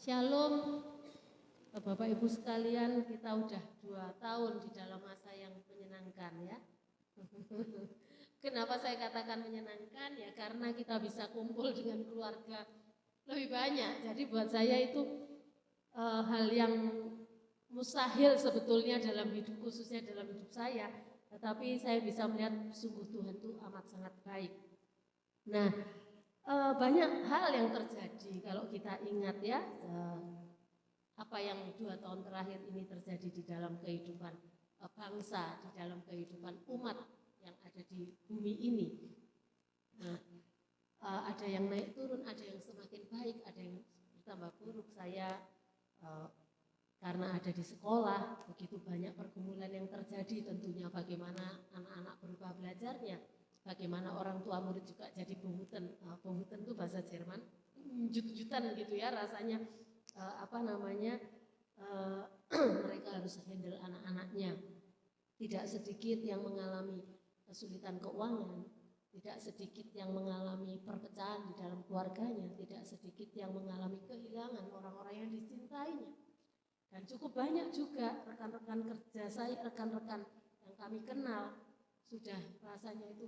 Shalom, Bapak Ibu sekalian, kita udah 2 tahun di dalam masa yang menyenangkan ya. Kenapa saya katakan menyenangkan? Ya karena kita bisa kumpul dengan keluarga lebih banyak. Jadi buat saya itu hal yang mustahil sebetulnya dalam hidup, khususnya dalam hidup saya. Tetapi saya bisa melihat sungguh Tuhan itu amat sangat baik. Nah, banyak hal yang terjadi kalau kita ingat ya, apa yang 2 tahun terakhir ini terjadi di dalam kehidupan bangsa, di dalam kehidupan umat yang ada di bumi ini. Nah, ada yang naik turun, ada yang semakin baik, ada yang bertambah buruk. Saya karena ada di sekolah, begitu banyak pergumulan yang terjadi, tentunya bagaimana anak-anak berubah belajarnya, bagaimana orang tua murid juga jadi bohuten. Bohuten itu bahasa Jerman, jut-jutan gitu ya rasanya, mereka harus handle anak-anaknya. Tidak sedikit yang mengalami kesulitan keuangan, tidak sedikit yang mengalami perpecahan di dalam keluarganya, tidak sedikit yang mengalami kehilangan orang-orang yang dicintainya. Dan cukup banyak juga rekan-rekan kerja saya, rekan-rekan yang kami kenal, sudah rasanya itu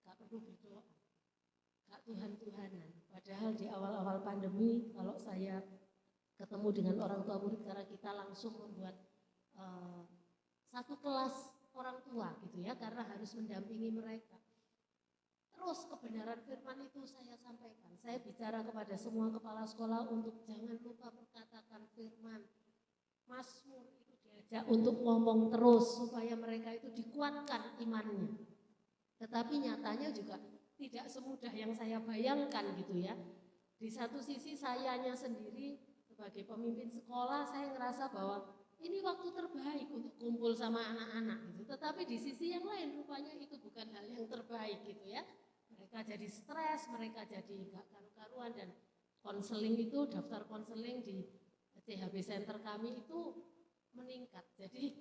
gak perlu berdoa, gak Tuhan-Tuhanan. Padahal di awal-awal pandemi, kalau saya ketemu dengan orang tua murid, karena kita langsung membuat satu kelas orang tua gitu ya, karena harus mendampingi mereka. Terus kebenaran firman itu saya sampaikan. Saya bicara kepada semua kepala sekolah untuk jangan lupa perkatakan firman. Mazmur itu diajak untuk ngomong terus supaya mereka itu dikuatkan imannya. Tetapi nyatanya juga tidak semudah yang saya bayangkan gitu ya. Di satu sisi sayanya sendiri sebagai pemimpin sekolah, saya ngerasa bahwa ini waktu terbaik untuk kumpul sama anak-anak gitu. Tetapi di sisi yang lain rupanya itu bukan hal yang terbaik gitu ya. Mereka jadi stres, mereka jadi gak karu-karuan, dan konseling itu, daftar konseling di CHB Center kami itu meningkat. Jadi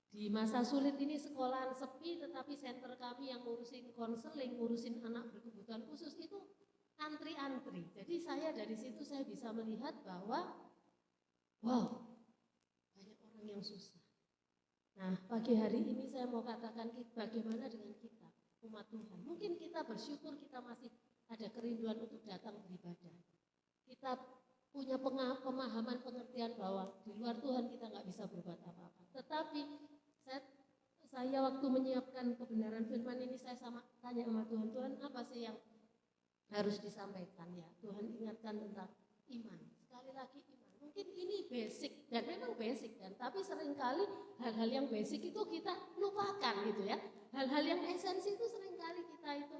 di masa sulit ini sekolahan sepi, tetapi center kami yang ngurusin konseling, ngurusin anak berkebutuhan khusus itu antri-antri. Jadi saya dari situ saya bisa melihat bahwa wow, banyak orang yang susah. Nah, pagi hari ini saya mau katakan bagaimana dengan kita, umat Tuhan. Mungkin kita bersyukur kita masih ada kerinduan untuk datang beribadah. Kita punya pemahaman, pengertian bahwa di luar Tuhan kita nggak bisa berbuat apa-apa. Tetapi saya waktu menyiapkan kebenaran firman ini, saya tanya sama Tuhan, Tuhan apa sih yang harus disampaikan ya? Tuhan ingatkan tentang iman. Sekali lagi iman. Mungkin ini basic, dan memang basic kan, tapi seringkali hal-hal yang basic itu kita lupakan gitu ya. Hal-hal yang esensi itu seringkali kita itu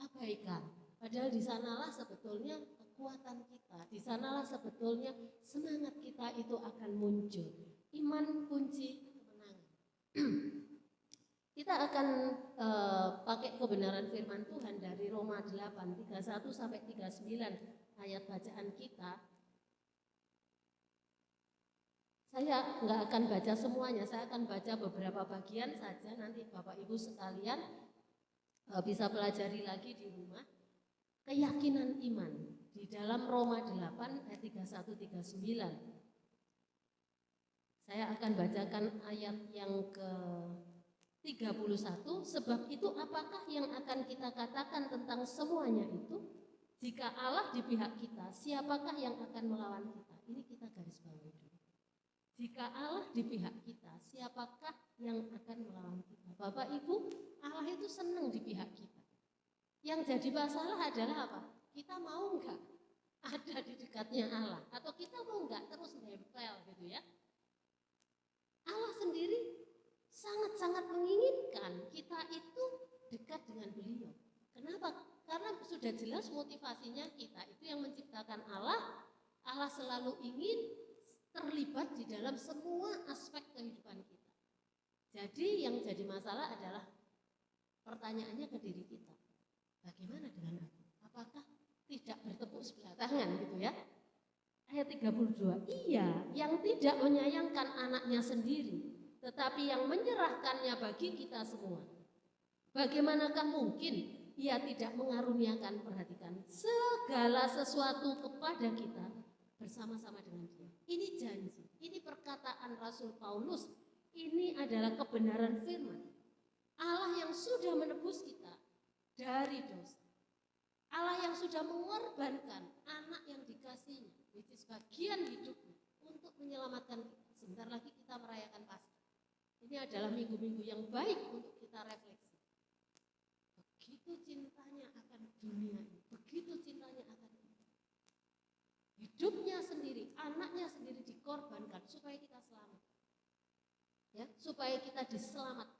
abaikan. Padahal di sanalah sebetulnya kekuatan kita, di sanalah sebetulnya semangat kita itu akan muncul. Iman kunci kemenangan. Kita akan pakai kebenaran firman Tuhan dari Roma 8, 31 sampai 39 ayat bacaan kita. Saya nggak akan baca semuanya, saya akan baca beberapa bagian saja, nanti Bapak Ibu sekalian bisa pelajari lagi di rumah. Keyakinan iman di dalam Roma 8 ayat 31-39. Saya akan bacakan ayat yang ke-31. Sebab itu apakah yang akan kita katakan tentang semuanya itu? Jika Allah di pihak kita, siapakah yang akan melawan kita? Ini kita garis bawahi dulu. Jika Allah di pihak kita, siapakah yang akan melawan kita? Bapak Ibu, Allah itu senang di pihak kita. Yang jadi masalah adalah apa? Kita mau enggak ada di dekatnya Allah, atau kita mau enggak terus nempel gitu ya. Allah sendiri sangat-sangat menginginkan kita itu dekat dengan beliau. Kenapa? Karena sudah jelas motivasinya, kita itu yang menciptakan Allah. Allah selalu ingin terlibat di dalam semua aspek kehidupan kita. Jadi yang jadi masalah adalah pertanyaannya ke diri kita. Bagaimana dengan aku? Apakah tidak bertepuk sebelah tangan gitu ya? Ayat 32, iya, yang tidak menyayangkan anaknya sendiri, tetapi yang menyerahkannya bagi kita semua. Bagaimanakah mungkin ia tidak mengaruniakan, perhatikan, segala sesuatu kepada kita bersama-sama dengan Dia. Ini janji, ini perkataan Rasul Paulus, ini adalah kebenaran firman. Allah yang sudah menebus kita dari dosa. Allah yang sudah mengorbankan anak yang dikasihinya, which is bagian hidupnya, untuk menyelamatkan kita. Sebentar lagi kita merayakan Paskah. Ini adalah minggu-minggu yang baik untuk kita refleksi. Begitu cintanya akan dunia ini, begitu cintanya akan ini. Hidupnya sendiri, anaknya sendiri dikorbankan supaya kita selamat. Ya, supaya kita diselamatkan.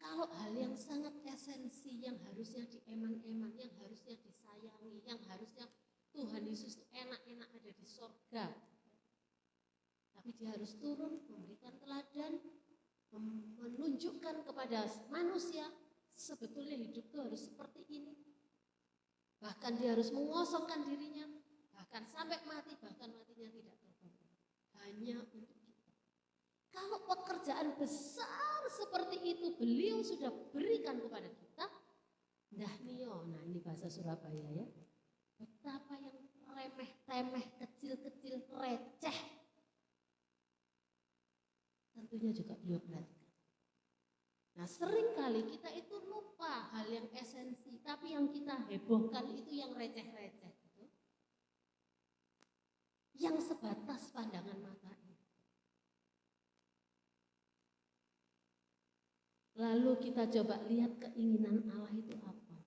Kalau hal yang sangat esensi, yang harusnya dieman-eman, yang harusnya disayangi, yang harusnya Tuhan Yesus itu enak-enak ada di sorga. Tapi Dia harus turun, memberikan teladan, menunjukkan kepada manusia, sebetulnya hidup itu harus seperti ini. Bahkan Dia harus mengosongkan dirinya, bahkan sampai mati, bahkan matinya tidak tertolong. Hanya untuk kita. Kalau pekerjaan besar seperti itu beliau sudah berikan kepada kita, nah ini bahasa Surabaya ya, betapa yang remeh-temeh, kecil-kecil, receh, tentunya juga beliau perhatikan. Nah seringkali kita itu lupa hal yang esensi, tapi yang kita hebohkan itu yang receh-receh itu, yang sebatas pandangan mata ini. Lalu kita coba lihat keinginan Allah itu apa.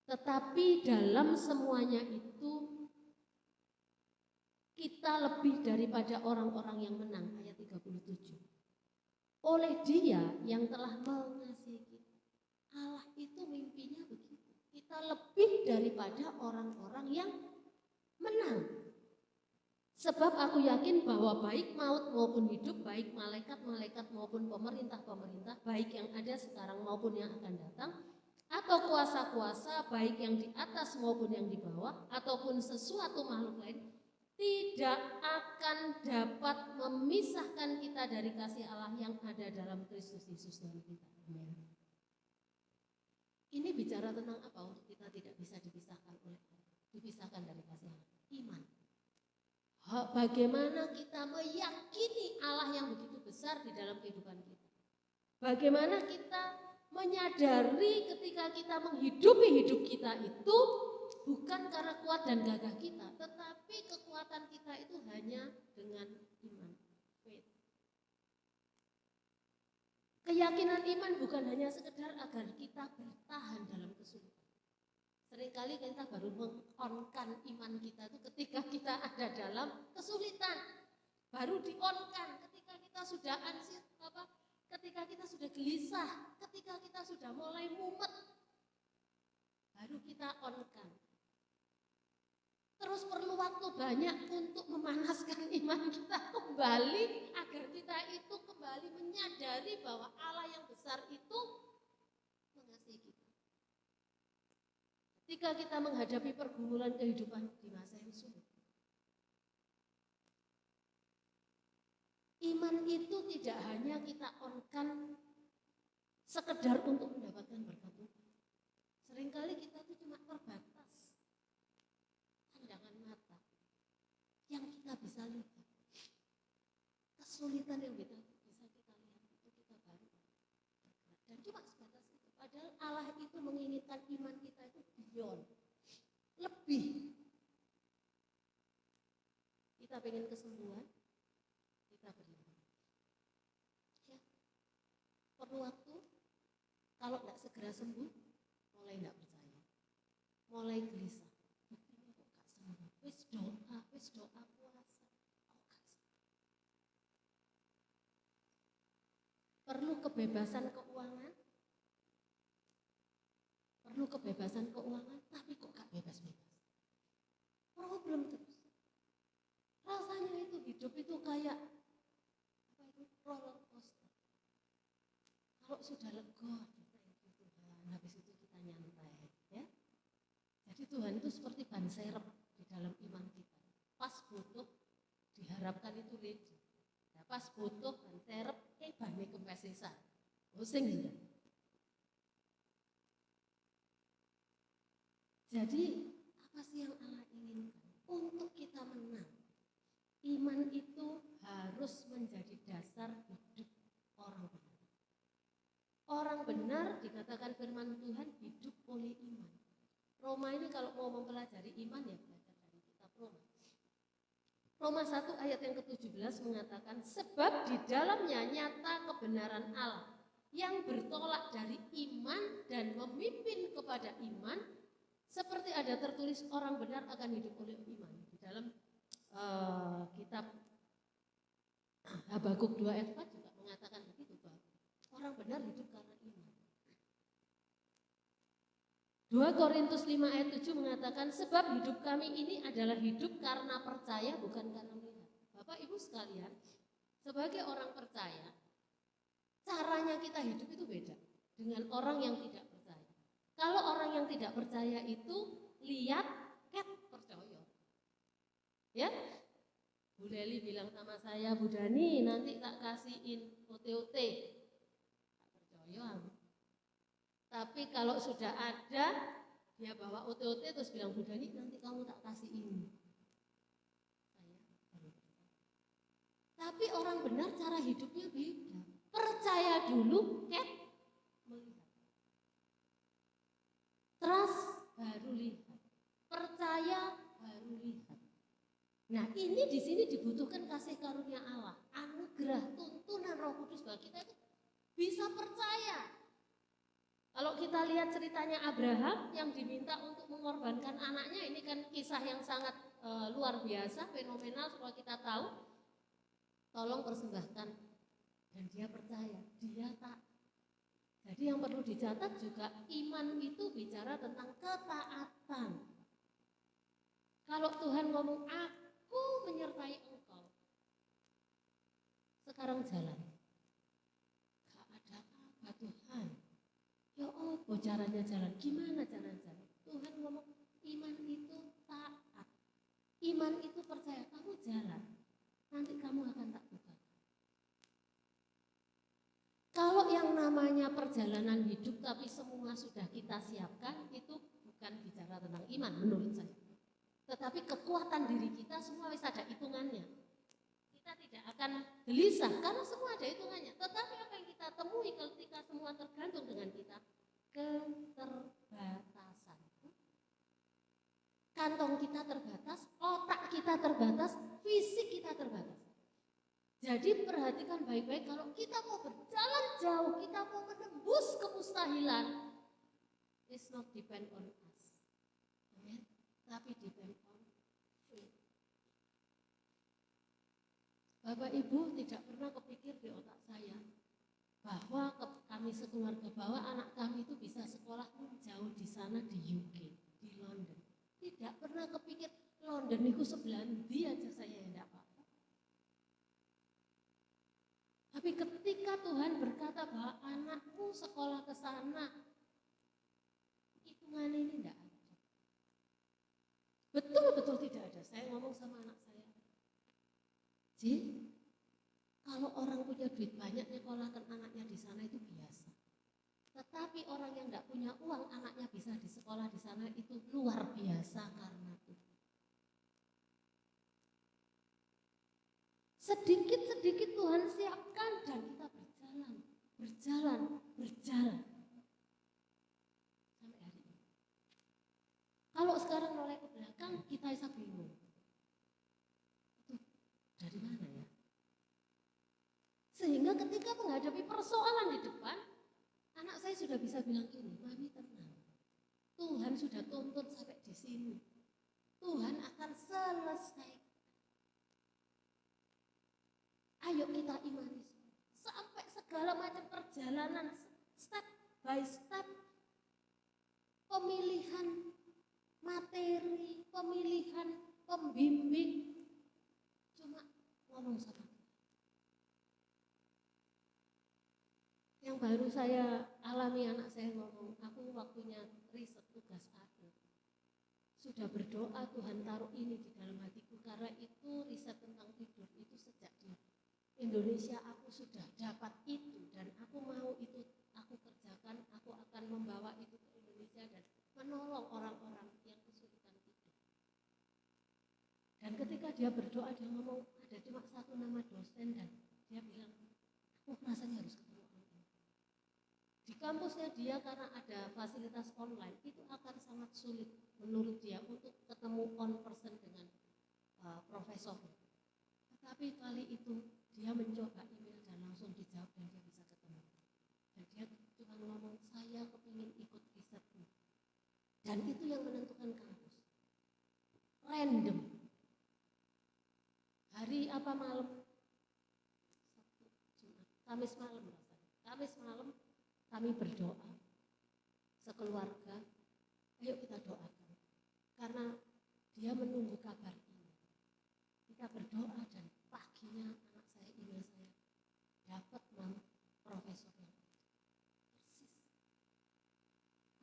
Tetapi dalam semuanya itu kita lebih daripada orang-orang yang menang, ayat 37. Oleh Dia yang telah mengasihi kita. Allah itu mimpinya begitu. Kita lebih daripada orang-orang yang menang. Sebab aku yakin bahwa baik maut maupun hidup, baik malaikat-malaikat maupun pemerintah-pemerintah, baik yang ada sekarang maupun yang akan datang, atau kuasa-kuasa, baik yang di atas maupun yang di bawah, ataupun sesuatu makhluk lain, tidak akan dapat memisahkan kita dari kasih Allah yang ada dalam Kristus Yesus Tuhan kita. Amin. Ini bicara tentang apa untuk kita tidak bisa dipisahkan oleh Allah, dipisahkan dari kasih Allah? Iman. Bagaimana kita meyakini Allah yang begitu besar di dalam kehidupan kita. Bagaimana kita menyadari ketika kita menghidupi hidup kita itu bukan karena kuat dan gagah kita, tetapi kekuatan kita itu hanya dengan iman. Faith. Keyakinan iman bukan hanya sekedar agar kita bertahan dalam kesulitan. Seringkali kita baru meng-on-kan iman kita itu ketika kita ada dalam kesulitan. Baru di-on-kan ketika kita sudah ketika kita sudah gelisah, ketika kita sudah mulai mumet. Baru kita on-kan. Terus perlu waktu banyak untuk memanaskan iman kita kembali agar kita itu kembali menyadari bahwa Allah yang besar itu mengasihi kita. Ketika kita menghadapi pergumulan kehidupan di masa yang sulit. Iman itu tidak hanya kita on-kan sekedar untuk mendapatkan berkat Tuhan. Seringkali kita itu cuma terbatas pandangan mata yang kita bisa lihat. Kesulitan yang bisa kita lihat itu kita baru bergerak. Dan cuma sebatas itu. Padahal Allah itu menginginkan iman kita itu beyond, lebih. Kita pengen kesembuhan, kita beriman. Ya, perlu waktu. Kalau tidak segera sembuh, mulai tidak percaya, mulai gelisah. Buktinya kok gak sembuh. Wis doa puasa, kok gak sembuh. Perlu kebebasan keuangan. Perlu kebebasan keuangan, tapi kok gak bebas-bebas. Problem terus. Rasanya itu hidup itu kayak roller coaster. Kalau sudah lega, thank you Tuhan, habis itu kita nyantai, ya. Jadi Tuhan itu seperti ban serep di dalam iman kita. Pas butuh, diharapkan itu ready. Nah, pas butuh ban serep, bannya kempes sisan. Pusing juga. Jadi apa sih yang Allah ingin benar dikatakan firman Tuhan hidup oleh iman. Roma ini kalau mau mempelajari iman ya belajar dari kitab Roma. Roma 1 ayat yang ke-17 mengatakan, sebab di dalamnya nyata kebenaran Allah yang bertolak dari iman dan memimpin kepada iman, seperti ada tertulis orang benar akan hidup oleh iman. Di dalam kitab Habakuk 2 ayat 4 juga mengatakan begitu, bahwa orang benar hidup karena iman. 2 Korintus 5 ayat 7 mengatakan, sebab hidup kami ini adalah hidup karena percaya bukan karena melihat. Bapak Ibu sekalian, sebagai orang percaya, caranya kita hidup itu beda dengan orang yang tidak percaya. Kalau orang yang tidak percaya itu lihat, percaya. Ya, Bu Leli bilang sama saya, Bu Dani nanti tak kasihin OTOT. Tak percaya. Tapi kalau sudah ada, dia bawa OTOT terus bilang, Bu Dani nanti kamu tak kasih ini. Tapi orang benar cara hidupnya beda. Percaya dulu, melihat. Trust baru lihat. Percaya baru lihat. Nah ini di sini dibutuhkan kasih karunia Allah, anugerah, tuntunan Roh Kudus bahwa kita itu bisa percaya. Kalau kita lihat ceritanya Abraham yang diminta untuk mengorbankan anaknya, ini kan kisah yang sangat luar biasa, fenomenal supaya kita tahu. Tolong persembahkan, dan dia percaya, dia tak. Jadi yang perlu dicatat juga iman itu bicara tentang ketaatan. Kalau Tuhan ngomong aku menyertai engkau, sekarang jalan. Gak ada apa Tuhan. Ya apa caranya jalan? Gimana cara jalan? Tuhan ngomong iman itu taat. Iman itu percaya, kamu jalan. Nanti kamu akan tak buka. Kalau yang namanya perjalanan hidup tapi semua sudah kita siapkan, itu bukan bicara tentang iman menurut saya. Tetapi kekuatan diri kita semua bisa ada hitungannya. Kita tidak akan gelisah karena semua ada hitungannya. Tetapi apa yang kita temui ketika semua tergantung dengan kita? Keterbatasan. Kantong kita terbatas, otak kita terbatas, fisik kita terbatas. Jadi perhatikan baik-baik, kalau kita mau berjalan jauh, kita mau menembus kemustahilan, it's not depend on us. Amen. Tapi depend on faith. Bapak Ibu tidak pernah kepikir di otak saya bahwa kami sekeluarga, bahwa anak kami itu bisa sekolah jauh di sana di UK, di London. Tidak pernah kepikir London itu sebelah ndi aja saya tidak apa-apa. Tapi ketika Tuhan berkata bahwa anakmu sekolah ke sana, hitungan ini tidak ada. Betul-betul tidak ada. Saya ngomong sama anak saya, Ji, kalau orang punya duit banyak nyekolahkan anaknya di sana itu biasa. Tetapi orang yang tidak punya uang, anaknya bisa di sekolah di sana itu luar biasa karena Tuhan. Sedikit-sedikit Tuhan siapkan dan kita berjalan. Sampai hari ini. Kalau sekarang noleh ke belakang, kita bisa bingung. Itu dari mana ya? Sehingga ketika menghadapi persoalan di depan, anak saya sudah bisa bilang ini, Mami tenang. Tuhan sudah tuntun sampai di sini. Tuhan akan selesai. Ayo kita imani sampai segala macam perjalanan step by step, pemilihan materi, pemilihan pembimbing, cuma ngomong sama Tuhan. Yang baru saya alami, anak saya ngomong, aku waktunya riset tugas akhir. Sudah berdoa, Tuhan taruh ini di dalam hatiku karena itu riset tentang tidur itu sejak di Indonesia aku sudah dapat itu dan aku mau itu aku kerjakan, aku akan membawa itu ke Indonesia dan menolong orang-orang yang kesulitan tidur. Dan ketika dia berdoa, dia ngomong ada cuma satu nama dosen dan dia bilang, aku rasanya harus ketemu orang ini. Di kampusnya dia karena ada fasilitas online, itu akan sangat sulit menurut dia untuk ketemu on person dengan profesornya. Tetapi kali itu dia mencoba email dan langsung dijawab dan dia bisa ketemu. Dan dia cuma ngomong, saya kepingin ikut risetmu. Dan itu yang menentukan kampus. Random. Hari apa malam? Sabtu, Jumat, Kamis malam rasanya. Kamis malam kami berdoa sekeluarga, ayo kita doakan. Karena dia menunggu kabar ini. Kita berdoa dan paginya anak saya, email saya, dapat nama profesor yang persis.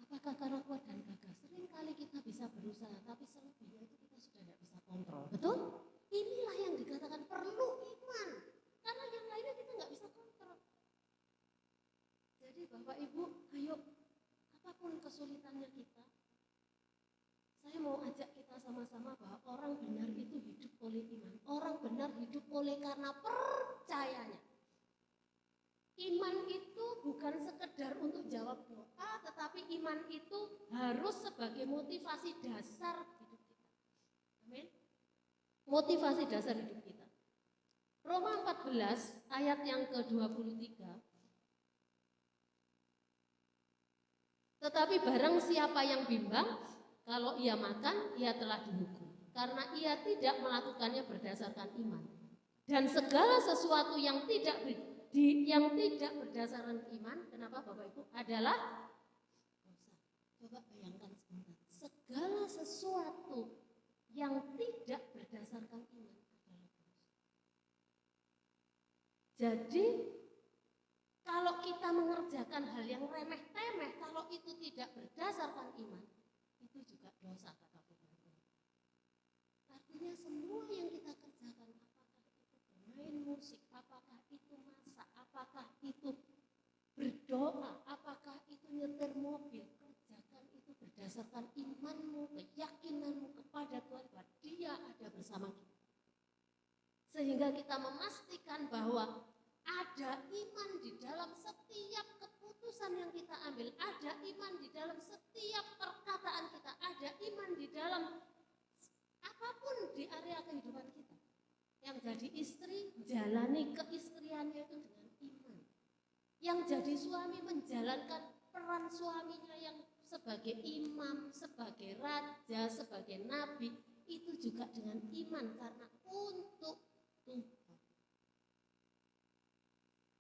Apakah karena kuat dan gagah? Sering kali kita bisa berusaha, tapi selebihnya itu kita sudah tidak bisa kontrol. Betul? Inilah yang dikatakan perlu iman. Karena yang lainnya kita nggak bisa kontrol. Jadi Bapak Ibu, ayo apapun kesulitannya kita, saya mau ajak kita sama-sama bahwa orang benar itu hidup oleh iman. Orang benar hidup oleh karena percayanya. Iman itu bukan sekedar untuk jawab doa, tetapi iman itu harus sebagai motivasi dasar hidup kita. Amin. Motivasi dasar hidup kita. Roma 14 ayat yang ke-23. Tetapi barang siapa yang bimbang, kalau ia makan, ia telah dihukum. Karena ia tidak melakukannya berdasarkan iman. Dan segala sesuatu yang tidak berdasarkan iman, kenapa Bapak Ibu? Adalah dosa. Coba bayangkan sebentar. Segala sesuatu yang tidak berdasarkan iman adalah dosa. Jadi kalau kita mengerjakan hal yang remeh-temeh, kalau itu tidak berdasarkan iman, itu juga dosa kata firman Tuhan. Artinya semua yang kita kerjakan, apakah itu bermain musik, apakah itu masak, apakah itu berdoa, apakah itu nyetir mobil, kerjakan itu berdasarkan imanmu, keyakinanmu kepada Tuhan bahwa Dia ada bersama kita. Sehingga kita memastikan bahwa ada iman di dalam setiap keputusan yang kita ambil, ada iman di dalam setiap perkataan kita, ada iman di dalam apapun di area kehidupan kita. Yang jadi istri, jalani keistriannya itu dengan iman. Yang jadi suami, menjalankan peran suaminya yang sebagai imam, sebagai raja, sebagai nabi, itu juga dengan iman karena untuk Tuhan.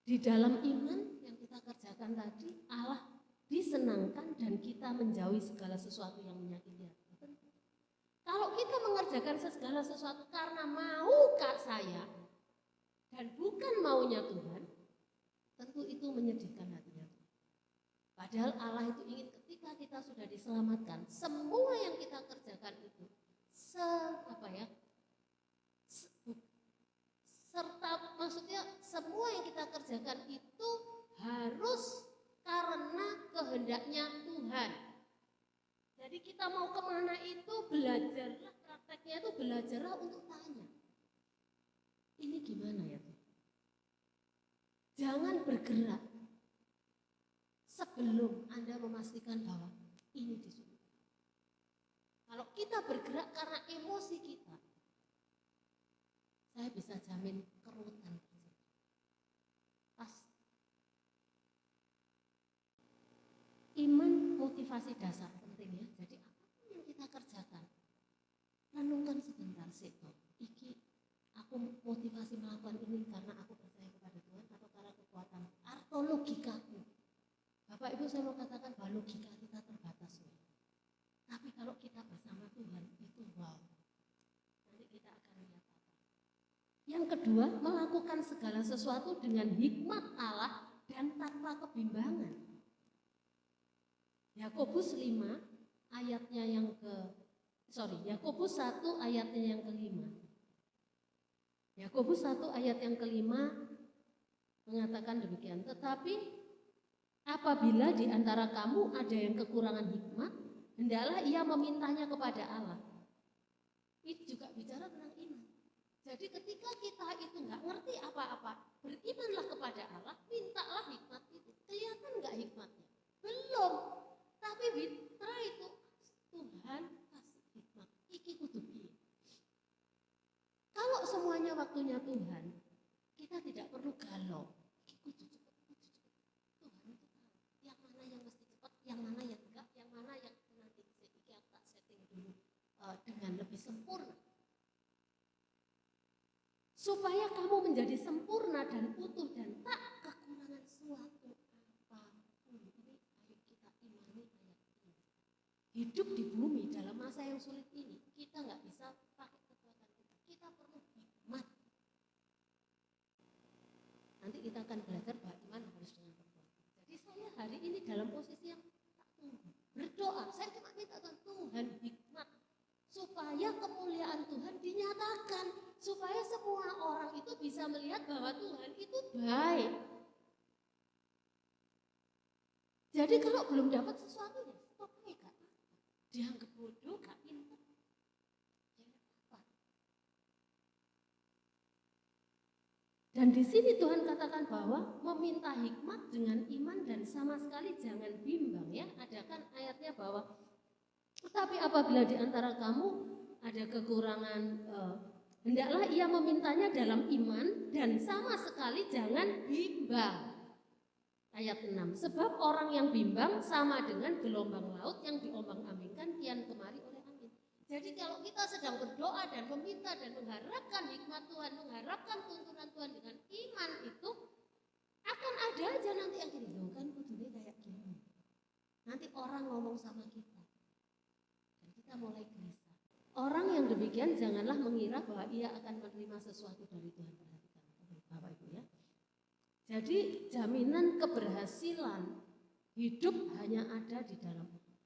Di dalam iman yang kita kerjakan tadi, Allah disenangkan dan kita menjauhi segala sesuatu yang menyakiti hati. Kalau kita mengerjakan segala sesuatu karena mau saya dan bukan maunya Tuhan, tentu itu menyedihkan hatinya Tuhan. Padahal Allah itu ingin ketika kita sudah diselamatkan, semua yang kita kerjakan itu serta maksudnya semua yang kita kerjakan itu harus karena kehendaknya Tuhan. Jadi kita mau kemana itu belajarlah, prakteknya itu belajarlah untuk tanya. Ini gimana ya Tuhan? Jangan bergerak sebelum Anda memastikan bahwa ini disuruh. Kalau kita bergerak karena emosi kita, saya bisa jamin kerutan. Pasti. Iman motivasi dasar penting ya. Jadi apapun yang kita kerjakan, renungkan sebentar sih. Iki aku motivasi melakukan ini karena aku percaya kepada Tuhan atau karena kekuatan atau logikaku. Bapak Ibu, saya mau katakan bahwa logika kita terbatas. Tapi kalau kita bersama Tuhan itu wow. Nanti kita akan lihat apa. Yang kedua, melakukan segala sesuatu dengan hikmat Allah dan tanpa kebimbangan. Yakobus 5 ayatnya Yakobus 1 ayatnya yang kelima. Yakobus 1 ayat yang kelima mengatakan demikian. Tetapi apabila di antara kamu ada yang kekurangan hikmat, hendaklah ia memintanya kepada Allah. Itu juga bicara tentang iman. Jadi ketika kita itu nggak ngerti apa-apa, berimanlah kepada Allah, mintalah hikmat itu. Kelihatan nggak hikmatnya? Belum. Tapi Witra itu Tuhan kasih hikmat. Iki kudu piye. Kalau semuanya waktunya Tuhan, kita tidak perlu galau. Iki kudu cepet, kudu cepet. Tuhan itu tahu yang mana yang mesti cepat, yang mana yang enggak, yang mana yang nanti iki aku tak setting dulu dengan lebih sempurna. Supaya kamu menjadi sempurna dan utuh dan tak kekurangan suatu apapun. Ini ayo kita imani ayat ini. Hidup di bumi dalam masa yang sulit ini, kita nggak bisa pakai kekuatan kita. Kita perlu hikmat. Nanti kita akan belajar bahwa iman harus dengan perbuatan. Jadi saya hari ini dalam posisi yang tak tunggu. Berdoa, saya cuma minta Tuhan hikmat. Supaya kemuliaan Tuhan dinyatakan. Supaya semua orang itu bisa melihat bahwa Tuhan itu baik. Jadi kalau belum dapat sesuatu ya stop nih Kak. Dianggap bodoh, gak pintar. Apa? Dan di sini Tuhan katakan bahwa meminta hikmat dengan iman dan sama sekali jangan bimbang ya. Ada kan ayatnya bahwa tetapi apabila di antara kamu ada kekurangan, hendaklah ia memintanya dalam iman dan sama sekali jangan bimbang. Ayat 6, sebab orang yang bimbang sama dengan gelombang laut yang diombang-ambingkan kian kemari oleh angin. Jadi kalau kita sedang berdoa dan meminta dan mengharapkan hikmat Tuhan, mengharapkan tuntunan Tuhan dengan iman itu, akan ada aja nanti yang gini, loh kan kudunya kayak gini. Nanti orang ngomong sama kita. Kita mulai gelisah. Orang yang demikian janganlah mengira bahwa ia akan menerima sesuatu dari Tuhan. Perhatikan Bapak Ibu ya. Jadi jaminan keberhasilan hidup hanya ada di dalam Allah.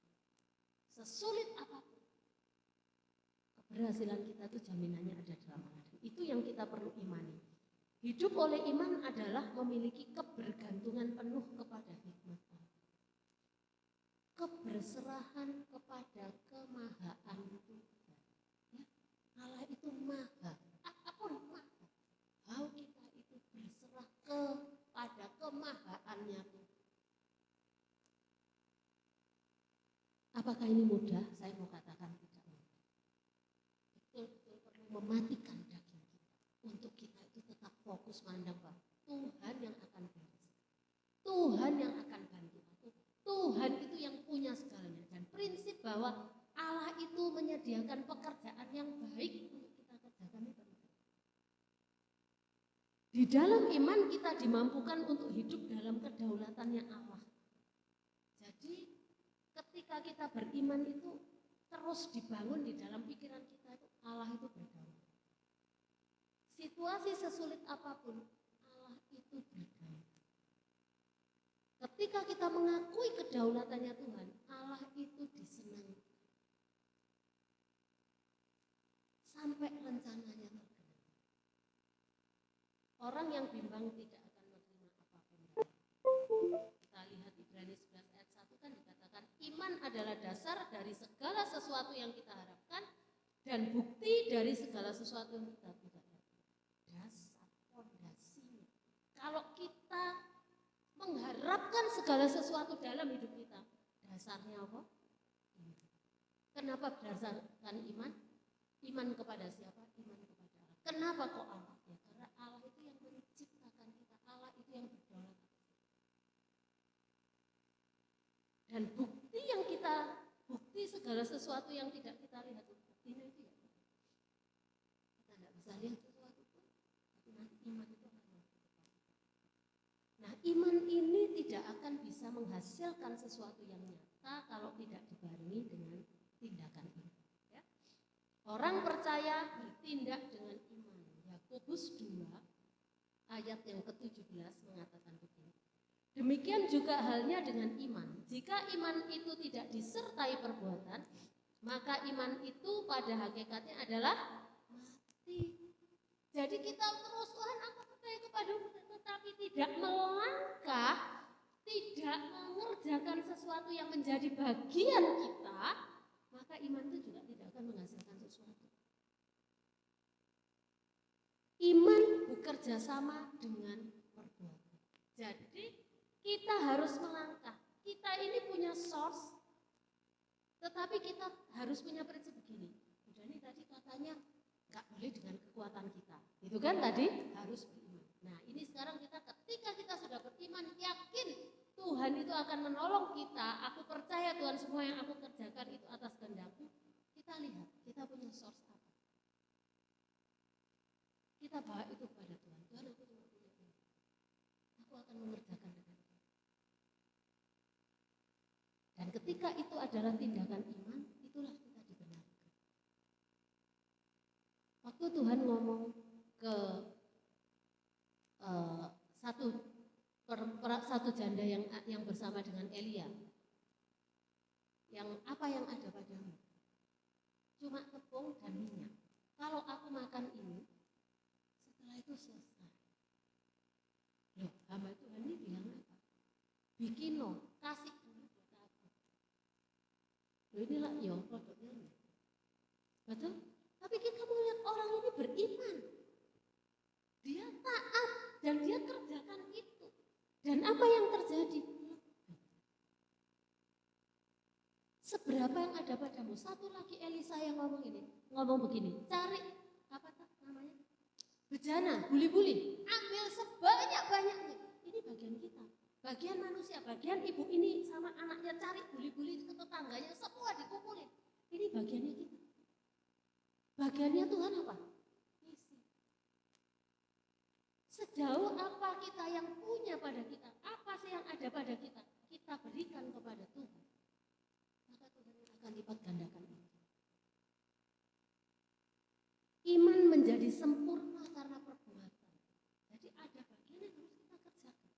Sesulit apapun, keberhasilan kita itu jaminannya ada dalam Allah. Itu yang kita perlu imani. Hidup oleh iman adalah memiliki kebergantungan penuh kepada hikmat Allah. Keberserahan kepada kemahaan Tuhan. Ya, Allah itu maha, apapun maha. How kita itu berserah kepada kemahaannya Tuhan. Apakah ini mudah? Saya mau katakan tidak mudah. Betul-betul perlu mematikan daging kita. Untuk kita itu tetap fokus mandang bahwa Tuhan yang akan beres. Tuhan yang akan bantu. Tuhan itu yang punya segalanya. Dan prinsip bahwa Allah itu menyediakan pekerjaan yang baik untuk kita kerjakan itu. Di dalam iman kita dimampukan untuk hidup dalam kedaulatannya Allah. Jadi ketika kita beriman itu terus dibangun di dalam pikiran kita itu Allah itu berdaulat. Situasi sesulit apapun Allah itu berdaulat. Ketika kita mengakui kedaulatannya Tuhan, Allah itu disenangi. Sampai rencananya tergenapi. Orang yang bimbang tidak akan menerima apapun. Kita lihat Ibrani 11 ayat 1 kan dikatakan iman adalah dasar dari segala sesuatu yang kita harapkan dan bukti dari segala sesuatu yang kita tidak harapkan. Dasar, fondasinya. Kalau kita mengharapkan segala sesuatu dalam hidup kita, dasarnya apa? Iman. Kenapa berdasarkan iman? Iman kepada siapa? Iman kepada Allah. Kenapa kok Allah? Ya, karena Allah itu yang menciptakan kita, Allah itu yang berdaulat. Dan bukti yang kita, bukti segala sesuatu yang tidak kita lihat, buktinya itu ya. Kita tidak bisa lihat sesuatu pun, tapi nanti iman itu akan membuktikan. Nah, iman ini tidak akan bisa menghasilkan sesuatu yang nyata kalau tidak dibarengi dengan tindakan iman. Ya. Orang percaya bertindak dengan iman. Yakobus 2 ayat yang ke-17 mengatakan begini. Demikian juga halnya dengan iman. Jika iman itu tidak disertai perbuatan, maka iman itu pada hakikatnya adalah mati. Jadi kita terus Tuhan aku percaya kepadamu, tetapi tidak melangkah, tidak mengerjakan sesuatu yang menjadi bagian kita, maka iman itu juga tidak akan menghasilkan sesuatu. Iman bekerja sama dengan perbuatan. Jadi kita harus melangkah. Kita ini punya source, tetapi kita harus punya prinsip begini. Udah nih tadi katanya nggak boleh dengan kekuatan kita. Itu kan tadi harus beriman. Nah ini sekarang kita ketika kita sudah beriman, yakin Tuhan itu akan menolong kita. Aku percaya Tuhan semua yang aku kerjakan itu atas kehendak-Mu. Kita lihat, kita punya source apa. Kita bawa itu kepada Tuhan. Tuhan aku cuma punya ini. Aku akan mengerjakan dengan ini. Dan ketika itu adalah tindakan iman, itulah kita dibenarkan. Waktu Tuhan ngomong ke satu janda yang bersama dengan Elia, yang apa yang ada padamu? Cuma tepung dan minyak. Kalau aku makan ini, setelah itu selesai. Loh, hamba Tuhan ini bilang apa? Bikin no, kasih dulu buat aku. Loh inilah ya produknya ini. Betul? Tapi kita melihat orang ini beriman. Dia taat dan dia kerjakan itu. Dan apa yang terjadi? Seberapa yang ada padamu? Satu lagi Elisa yang ngomong begini, cari apa namanya? Bejana, buli-buli, ambil sebanyak-banyaknya. Ini bagian kita, bagian manusia, bagian ibu ini sama anaknya cari buli-buli ke tetangganya, semua dikumpulin. Ini bagiannya kita. Bagiannya Tuhan apa? Misi. Sejauh apa kita yang punya pada kita, apa sih yang ada pada kita, kita berikan kepada Tuhan. Maka Tuhan akan lipat gandakan itu. Iman menjadi sempurna karena perbuatan. Jadi ada bagian yang harus kita kerjakan.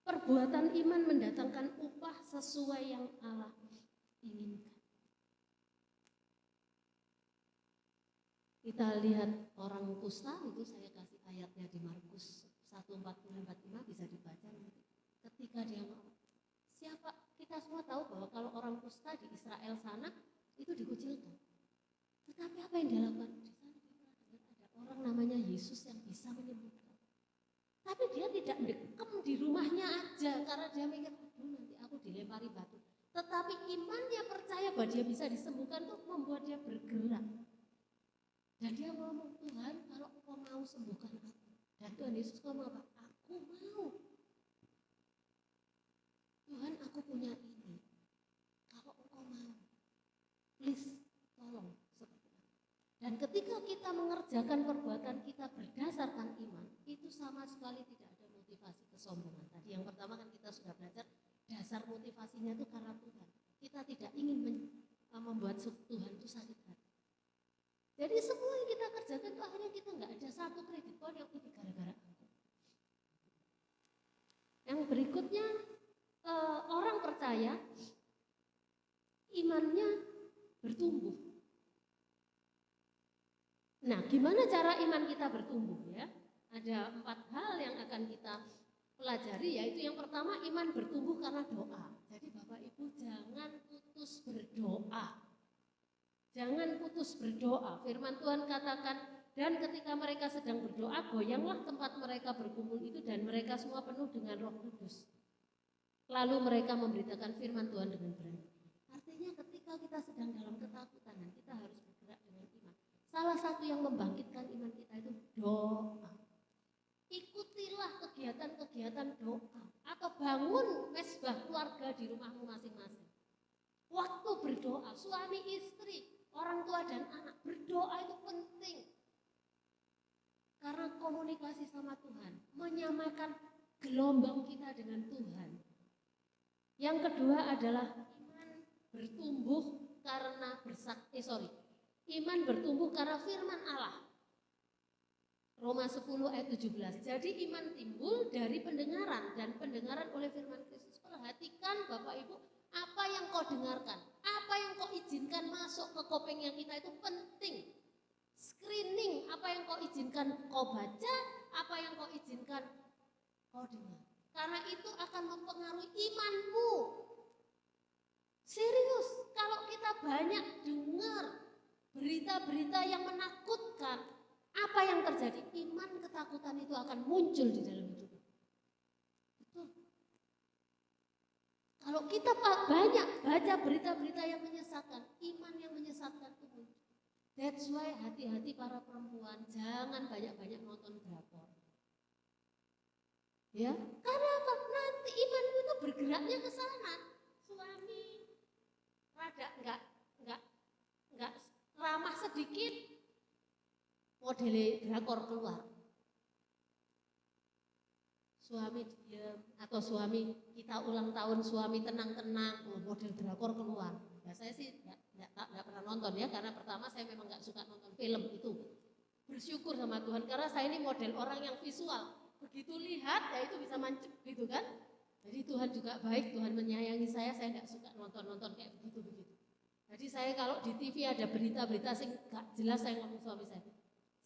Perbuatan iman mendatangkan upah sesuai yang Allah inginkan. Kita lihat orang kusta, itu saya kasih ayatnya di Markus 1:44-45 bisa dibaca nanti. Ketika dia ngomong, siapa, kita semua tahu bahwa kalau orang kusta di Israel sana itu dikucilkan. Tetapi apa yang dia lakukan? Di sana ada orang namanya Yesus yang bisa menyembuhkan. Tapi dia tidak dekem di rumahnya aja karena dia mikir, aduh nanti aku dilempari batu. Tetapi imannya percaya bahwa dia bisa disembuhkan itu membuat dia bergerak. Dan dia ngomong, Tuhan kalau Engkau mau sembuhkan aku. Dan Tuhan Yesus ngomong apa? Aku mau. Tuhan aku punya ini. Kalau Engkau mau, please tolong seperti itu. Dan ketika kita mengerjakan perbuatan kita berdasarkan iman, itu sama sekali tidak ada motivasi kesombongan. Tadi yang pertama kan kita sudah belajar, dasar motivasinya itu karena Tuhan. Kita tidak ingin membuat Tuhan itu sakit hati. Jadi semua yang kita kerjakan itu akhirnya kita nggak ada satu kredit poin yang ini gara-gara aku. Yang berikutnya orang percaya imannya bertumbuh. Nah, gimana cara iman kita bertumbuh ya? Ada 4 hal yang akan kita pelajari, yaitu yang pertama iman bertumbuh karena doa. Jadi Bapak Ibu jangan putus berdoa. Jangan putus berdoa. Firman Tuhan katakan, dan ketika mereka sedang berdoa, goyanglah tempat mereka berkumpul itu dan mereka semua penuh dengan Roh Kudus. Lalu mereka memberitakan firman Tuhan dengan berani. Artinya ketika kita sedang dalam ketakutan, kita harus bergerak dengan iman. Salah satu yang membangkitkan iman kita itu doa. Ikutilah kegiatan-kegiatan doa atau bangun mesbah keluarga di rumahmu masing-masing. Waktu berdoa, suami istri, orang tua dan anak, berdoa itu penting. Karena komunikasi sama Tuhan, menyamakan gelombang kita dengan Tuhan. Yang kedua adalah iman bertumbuh karena iman bertumbuh karena firman Allah. Roma 10 ayat 17. Jadi iman timbul dari pendengaran dan pendengaran oleh firman Kristus. Perhatikan Bapak Ibu, apa yang kau dengarkan, apa yang kau izinkan masuk ke kupingnya kita itu penting. Screening apa yang kau izinkan kau baca, apa yang kau izinkan kau dengar. Karena itu akan mempengaruhi imanmu. Serius, kalau kita banyak dengar berita-berita yang menakutkan, apa yang terjadi? Iman ketakutan itu akan muncul di dalam hidup. Kalau kita banyak baca berita-berita yang menyesatkan, iman yang menyesatkan itu muncul. That's why hati-hati para perempuan, jangan banyak-banyak nonton drakor. Ya, karena apa? Nanti iman itu bergeraknya ke sana. Suami rada enggak ramah sedikit, model drakor keluar. Suami diam atau suami kita ulang tahun suami tenang-tenang, model drakor keluar. Ya saya sih nggak pernah nonton ya, karena pertama saya memang nggak suka nonton film itu. Bersyukur sama Tuhan karena saya ini model orang yang visual. Begitu lihat ya itu bisa mancep gitu kan. Jadi Tuhan juga baik, Tuhan menyayangi saya nggak suka nonton-nonton kayak begitu-begitu. Jadi saya kalau di TV ada berita-berita sing gak jelas saya ngomong suami saya,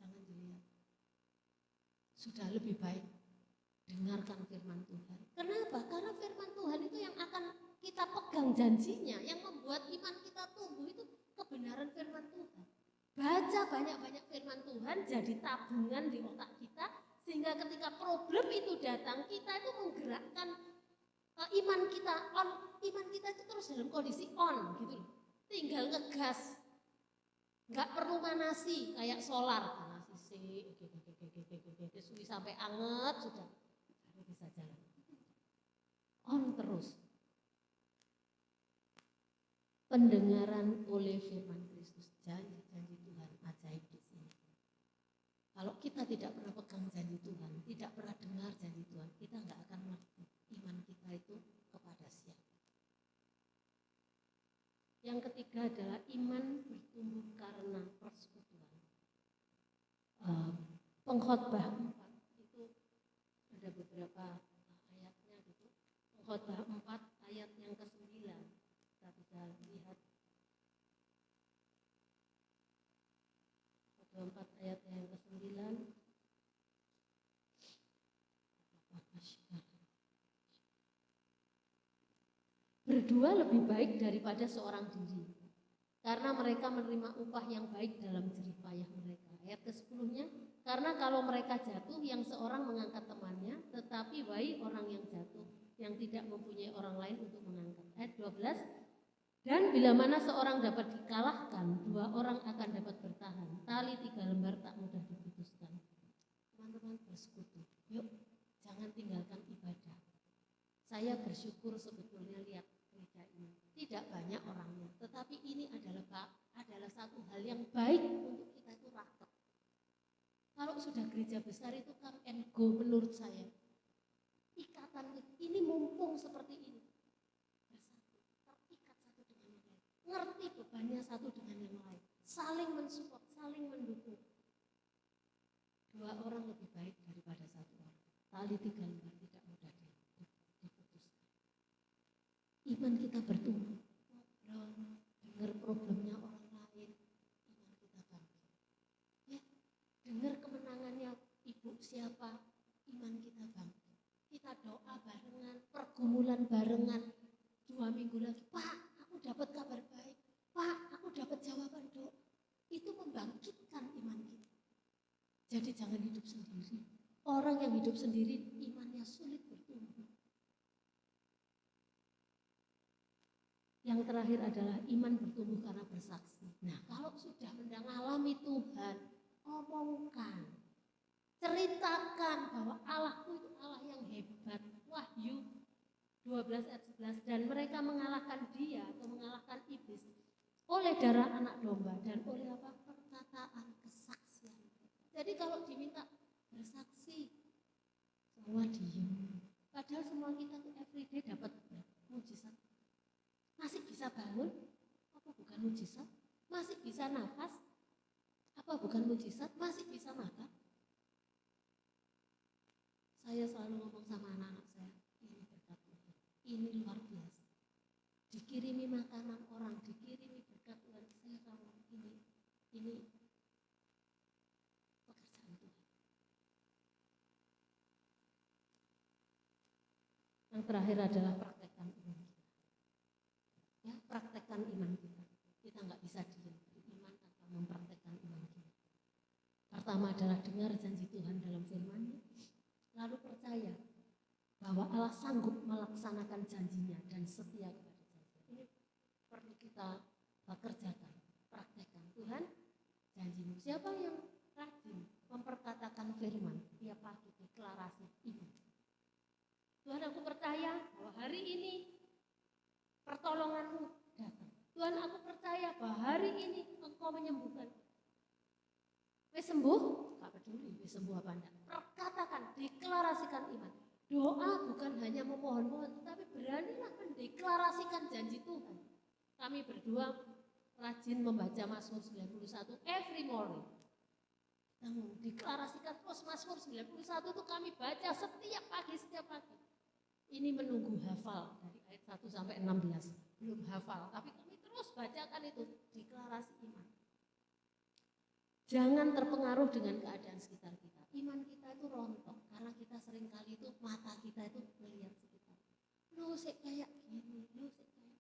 jangan dilihat. Sudah lebih baik dengarkan firman Tuhan. Kenapa? Karena firman Tuhan itu yang akan kita pegang janjinya, yang membuat iman kita tumbuh itu kebenaran firman Tuhan. Baca banyak-banyak firman Tuhan jadi tabungan di otak kita, sehingga ketika problem itu datang, kita itu menggerakkan iman kita on, iman kita itu terus dalam kondisi on gitu. Tinggal ngegas, nggak perlu manasi kayak solar, manasi sih, sampai anget sudah, bisa jalan, on terus. Pendengaran oleh firman Kristus, janji-janji Tuhan ajaib di sini. Kalau kita tidak pernah pegang janji Tuhan, tidak pernah dengar janji Tuhan, kita nggak akan ngerti iman kita itu kepada siapa. Yang ketiga adalah iman bertumbuh karena persekutuan. Pengkhotbah 4 itu ada beberapa ayatnya gitu. Pengkhotbah 4 ayat yang ke-9 kita bisa lihat. Pengkhotbah 4 ayat yang ke-9. Berdua lebih baik daripada seorang diri, karena mereka menerima upah yang baik dalam jerih payah mereka. Ayat ke-10-nya, karena kalau mereka jatuh, yang seorang mengangkat temannya, tetapi wahai orang yang jatuh, yang tidak mempunyai orang lain untuk mengangkat. Ayat 12, dan bila mana seorang dapat dikalahkan, 2 orang akan dapat bertahan. Tali 3 lembar tak mudah diputuskan. Teman-teman bersekutu, yuk jangan tinggalkan ibadah. Saya bersyukur sebetulnya lihat gereja ini tidak banyak orangnya, tetapi ini adalah satu hal yang baik untuk kita itu rapat. Kalau sudah gereja besar itu come and go menurut saya. Ikatan ini mumpung seperti ini, bersatu, terikat satu dengan yang lain, ngerti bebannya satu dengan yang lain, saling mensupport, saling mendukung. 2 orang lebih baik daripada 1 orang. Tali 3 lembar tidak mudah diputuskan. Iman kita bertumbuh, ngobrol, dengar problemnya orang lain, iman kita bangkit. Ya, dengar kemenangannya ibu siapa, iman kita bangkit. Kita doa barengan, pergumulan barengan. 2 minggu lagi, Pak, aku dapat kabar baik. Pak, aku dapat jawaban doa. Itu membangkitkan iman kita. Jadi jangan hidup sendiri. Orang yang hidup sendiri, imannya sulit bertumbuh. Yang terakhir adalah iman bertumbuh karena bersaksi. Nah, kalau sudah mengalami Tuhan, omongkan, ceritakan bahwa Allahku itu Allah yang hebat. Wahyu 12 ayat 11, dan mereka mengalahkan dia atau mengalahkan iblis oleh darah anak domba dan oleh apa? Perkataan kesaksian. Jadi kalau diminta bersaksi, semua diem. Padahal semua kita tuh everyday dapat mujizat. Masih bisa bangun, apa bukan mujizat? Masih bisa nafas, apa bukan mujizat? Masih bisa makan. Saya selalu ngomong sama anak-anak saya, ini berkat Tuhan, ini luar biasa. Dikirimi makanan orang, dikirimi berkat Tuhan, saya tahu ini pekerjaan Tuhan. Yang terakhir adalah praktekkan iman kita. Ya, praktekkan iman kita. Kita nggak bisa diam beriman tanpa mempraktekkan iman kita. Pertama adalah dengar janji Tuhan dalam firman-Nya, lalu percaya bahwa Allah sanggup melaksanakan janjinya dan setia kepada janjinya. Ini perlu kita kerjakan, praktekkan. Tuhan, janjimu. Siapa yang rajin memperkatakan firman tiap pagi, deklarasi iman. Tuhan, aku percaya bahwa hari ini pertolonganmu datang. Tuhan, aku percaya bahwa hari ini engkau menyembuhkan. Wes sembuh, gak peduli wes sembuh apa enggak. Katakan, deklarasikan iman. Doa bukan hanya memohon-mohon, tetapi beranilah mendeklarasikan janji Tuhan. Kami berdua rajin membaca Mazmur 91 every morning. Kita mendeklarasikan terus Mazmur 91 itu kami baca setiap pagi. Ini menunggu hafal dari ayat 1 sampai 16. Belum hafal, tapi kami terus bacakan itu, deklarasi iman. Jangan terpengaruh dengan keadaan sekitar kita. Iman kita itu rontok karena kita sering kali itu mata kita itu melihat sekitar. Lu sih kayak gini, lu sih kayak gini.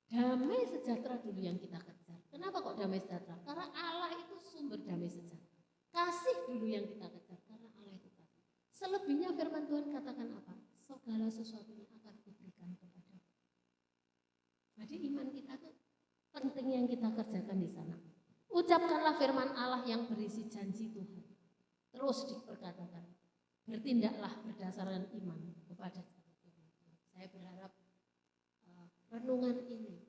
Damai sejahtera dulu yang kita kejar. Kenapa kok damai sejahtera? Karena Allah itu sumber damai sejahtera. Kasih dulu yang kita kejar karena Allah itu kasih. Selebihnya firman Tuhan katakan apa? Segala sesuatunya akan diberikan kepada. Jadi iman kita tuh penting yang kita kerjakan di sana. Ucapkanlah firman Allah yang berisi janji Tuhan. Terus diperkatakan. Bertindaklah berdasarkan iman kepada janji Tuhan. Saya berharap renungan ini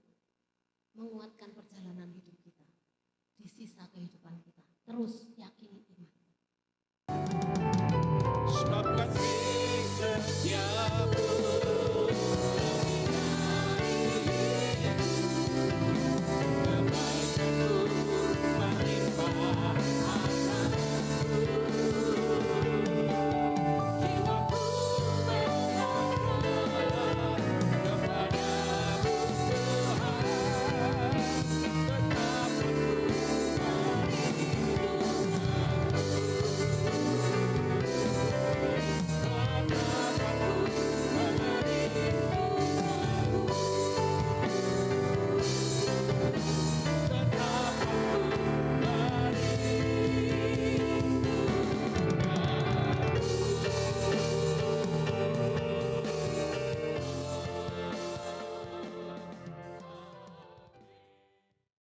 menguatkan perjalanan hidup kita di sisa kehidupan kita. Terus